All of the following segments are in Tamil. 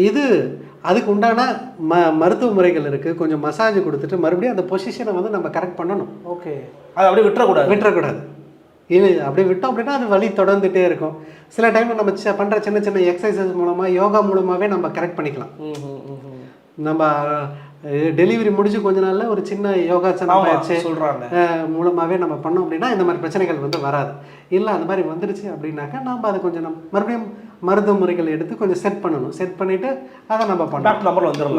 இது அதுக்கு உண்டான மருத்துவ முறைகள் இருக்குது. கொஞ்சம் மசாஜ் கொடுத்துட்டு மறுபடியும் அந்த பொசிஷனை வந்து நம்ம கரெக்ட் பண்ணணும். ஓகே, அது அப்படியே விட்டுறக்கூடாது. இது அப்படியே விட்டோம் அப்படின்னா அது வலி தொடர்ந்துகிட்டே இருக்கும். சில டைம் நம்ம பண்ணுற சின்ன சின்ன எக்ஸசைஸ் மூலமாக, யோகா மூலமாகவே நம்ம கரெக்ட் பண்ணிக்கலாம். நம்ம டெலிவரி முடிஞ்சு கொஞ்ச நாளில் ஒரு சின்ன யோகாசனம் பயிற்சி மூலமாகவே நம்ம பண்ணோம் அப்படின்னா இந்த மாதிரி பிரச்சனைகள் வந்து வராது. இல்லை அந்த மாதிரி வந்துடுச்சு அப்படின்னாக்கா நம்ம அதை கொஞ்சம் மறுபடியும் மருத்துவ முறைகள் எடுத்து கொஞ்சம் செட் பண்ணணும். செட் பண்ணிவிட்டு அதை நம்ம பண்ணலாம்.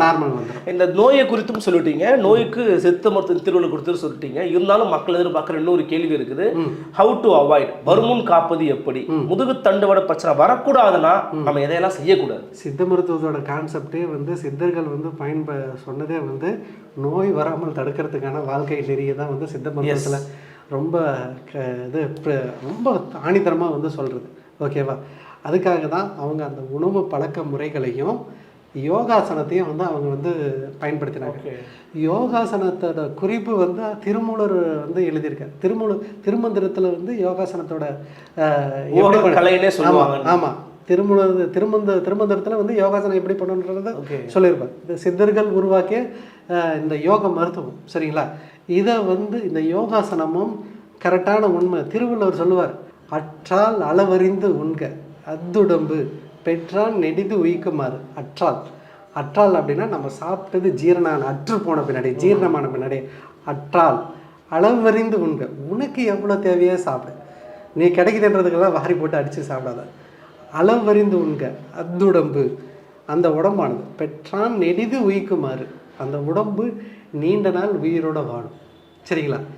நார்மல் வந்துடும். இந்த நோயை குறித்தும் சொல்லிட்டீங்க, நோய்க்கு சித்த மருத்துவ திருவிழா கொடுத்து சொல்லிட்டீங்க. இருந்தாலும் மக்கள் எதிர்பார்க்குற இன்னொரு கேள்வி இருக்குது. ஹவு டு அவாய்ட், வருமுன் காப்பது எப்படி? முதுகு தண்டுவட பிரச்சனை வரக்கூடாதுன்னா நம்ம எதையெல்லாம் செய்யக்கூடாது? சித்த மருத்துவத்தோட கான்செப்டே வந்து சித்தர்கள் வந்து சொன்னதே வந்து நோய் வராமல் தடுக்கிறதுக்கான வாழ்க்கை நெறியை தான் வந்து சித்த மருத்துவத்தில் ரொம்ப ரொம்ப ஆணித்தரமாக வந்து சொல்கிறது. ஓகேவா? அதுக்காக தான் அவங்க அந்த உணவு பழக்க முறைகளையும் யோகாசனத்தையும் வந்து அவங்க வந்து பயன்படுத்தினாங்க. யோகாசனத்தோட குறிப்பு வந்து திருமூலர் வந்து எழுதியிருக்காரு. திருமந்திரத்தில் வந்து யோகாசனத்தோட கலையிலே சொல்லுவாங்க. ஆமாம், திருமந்திரத்தில் வந்து யோகாசனம் எப்படி பண்ணணுன்றத சொல்லியிருப்பார். இந்த சித்தர்கள் உருவாக்கிய இந்த யோக மருத்துவம், சரிங்களா? இதை வந்து இந்த யோகாசனமும் கரெக்டான உண்மை. திருவள்ளுவர் சொல்லுவார், அற்றால் அளவறிந்து உண்க, அத்துடம்பு பெற்றால் நெடிது உயிக்குமாறு. அற்றால் அப்படின்னா நம்ம சாப்பிட்டது அற்று போன பின்னாடி, ஜீரணமான பின்னாடி அற்றால் அளவறிந்து உண்க. உனக்கு எவ்வளோ தேவையோ சாப்பிடு, நீ கிடைக்குதுன்றதுக்கெல்லாம் வாரி போட்டு அடித்து சாப்பிடாத. அளவறிந்து உண்க, அத்துடம்பு, அந்த உடம்பானது பெற்றான் நெடிது உயிக்குமாறு, அந்த உடம்பு நீண்ட நாள் உயிரோட வாழும். சரிங்களா?